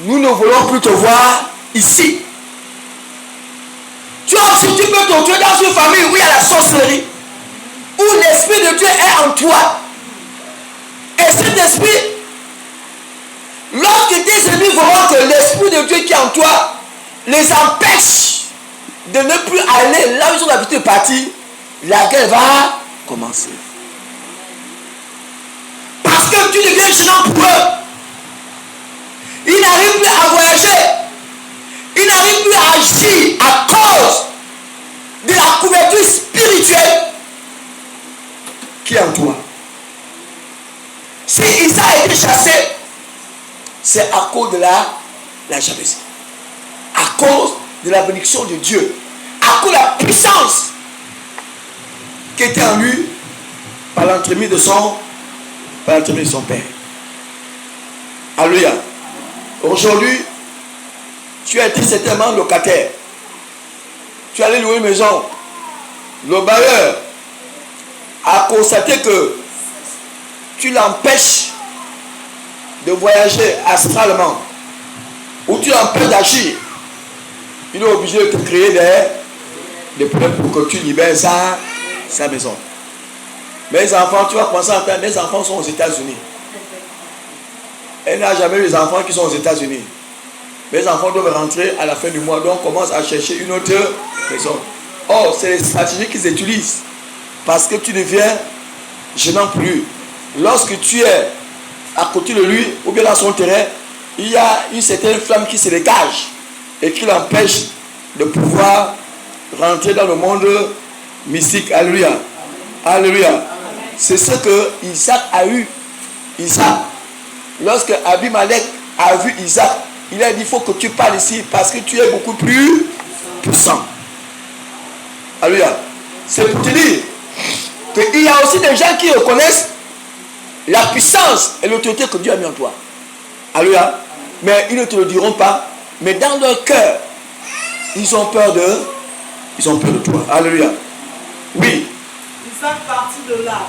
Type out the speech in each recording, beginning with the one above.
nous ne voulons plus te voir ici. Tu peux te retrouver dans une famille où il y a la sorcellerie, où l'Esprit de Dieu est en toi. Et cet esprit, lorsque tes ennemis verront que l'Esprit de Dieu qui est en toi les empêche de ne plus aller là où ils ont l'habitude de partir, la guerre va commencer. Parce que tu deviens gênant pour eux. Ils n'arrivent plus à voyager. Ils n'arrivent plus à agir à cause de la couverture spirituelle qui est en toi. Si Isaac a été chassé, c'est à cause de la jalousie. À cause de la bénédiction de Dieu. À cause de la puissance qui était en lui par l'entremise de son père. Alléluia. Aujourd'hui, tu as été certainement locataire. Tu es allé louer une maison. Le bailleur a constaté que tu l'empêches de voyager astralement, ou tu l'empêches d'agir. Il est obligé de te créer des problèmes pour que tu libères sa maison. Mes enfants, tu vas commencer à entendre, mes enfants sont aux États-Unis. Elle n'a jamais eu des enfants qui sont aux États-Unis. Mes enfants doivent rentrer à la fin du mois, donc on commence à chercher une autre maison. Or, c'est les stratégies qu'ils utilisent. Parce que tu deviens gênant pour lui. Lorsque tu es à côté de lui, ou bien dans son terrain, il y a une certaine flamme qui se dégage et qui l'empêche de pouvoir rentrer dans le monde mystique. Alléluia. Alléluia. C'est ce que Isaac a eu. Isaac, lorsque Abimelech a vu Isaac, il a dit, il faut que tu parles ici parce que tu es beaucoup plus puissant. Alléluia. C'est pour te dire qu'il y a aussi des gens qui reconnaissent la puissance et l'autorité que Dieu a mis en toi. Alléluia. Mais ils ne te le diront pas. Mais dans leur cœur, ils ont peur de toi. Alléluia. Oui. Isaac partit de là.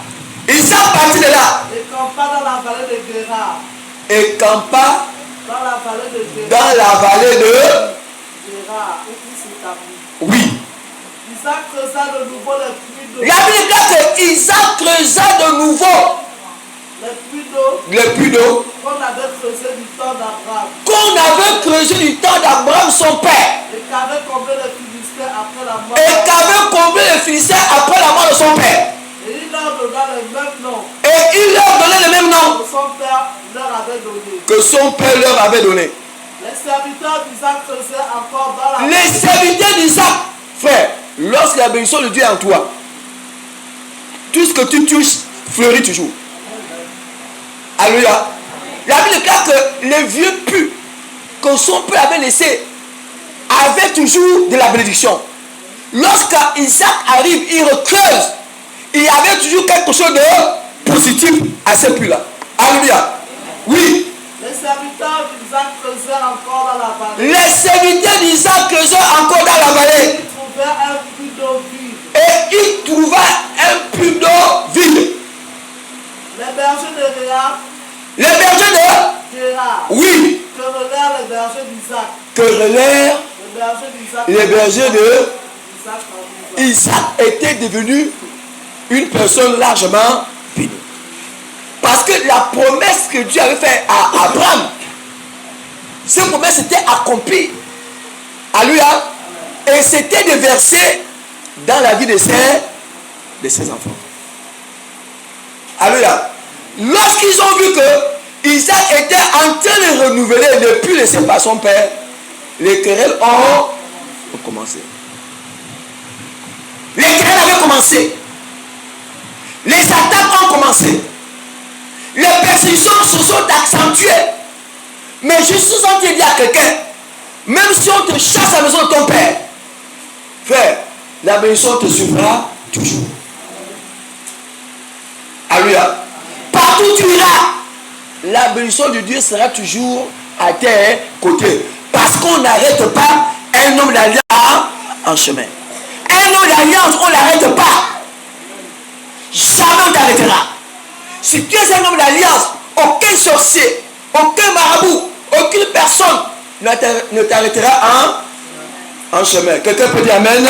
Isaac partit de là. Et campa dans la vallée de Guérard. Et campa dans la vallée de Guérard. Dans la vallée de Guérard, où il s'établit. Oui. Isaac creusa de nouveau les puits d'eau. La Bible dit que Isaac creusa de nouveau les puits d'eau qu'on avait creusé du temps d'Abraham. Qu'on avait creusé du temps d'Abraham, son père. Et qu'avait comblé les Philistins après la mort. Et qu'avait comblé les Philistins après la mort de son père. Et il leur donna le même nom. Et il leur donnait le même nom que son père leur avait donné. Que son père leur avait donné. Les serviteurs d'Isaac creusaient encore dans la Les serviteurs d'Isaac, frère, lorsque la bénédiction de Dieu est en toi, tout ce que tu touches fleurit toujours. Alléluia. La Bible déclare que les vieux puits que son père avait laissés avaient toujours de la bénédiction. Lorsqu'Isaac arrive, il recreuse. Il y avait toujours quelque chose de positif à ces puits-là. Alléluia. Oui. Les serviteurs d'Isaac creusaient encore dans la vallée. Les serviteurs d'Isaac creusaient encore dans la vallée. Ils trouvaient un puits d'eau vide. Et ils trouvaient un puits d'eau vide. Les bergers de Réa. Les bergers de Gérard. Oui. Querellèrent les bergers d'Isaac. Querellèrent les bergers de Isaac était devenu une personne largement bénie. Parce que la promesse que Dieu avait faite à Abraham, cette promesse était accomplie. Alléluia. Et c'était déversé dans la vie de ses enfants. Alléluia. Lorsqu'ils ont vu que Isaac était en train de renouveler et de ne plus laisser par son père, les querelles ont commencé. Les querelles avaient commencé. Les attaques ont commencé. Les persécutions se sont accentuées. Mais je suis en train de dire à quelqu'un, même si on te chasse à la maison de ton père, frère, la bénédiction te suivra toujours. Alléluia. Partout où tu iras, la bénédiction de Dieu sera toujours à tes côtés. Parce qu'on n'arrête pas un homme d'alliance en chemin. Un homme d'alliance, on ne l'arrête pas. Jamais on t'arrêtera. Si tu es un homme d'alliance, aucun sorcier, aucun marabout, aucune personne ne t'arrêtera en chemin. Quelqu'un peut dire Amen.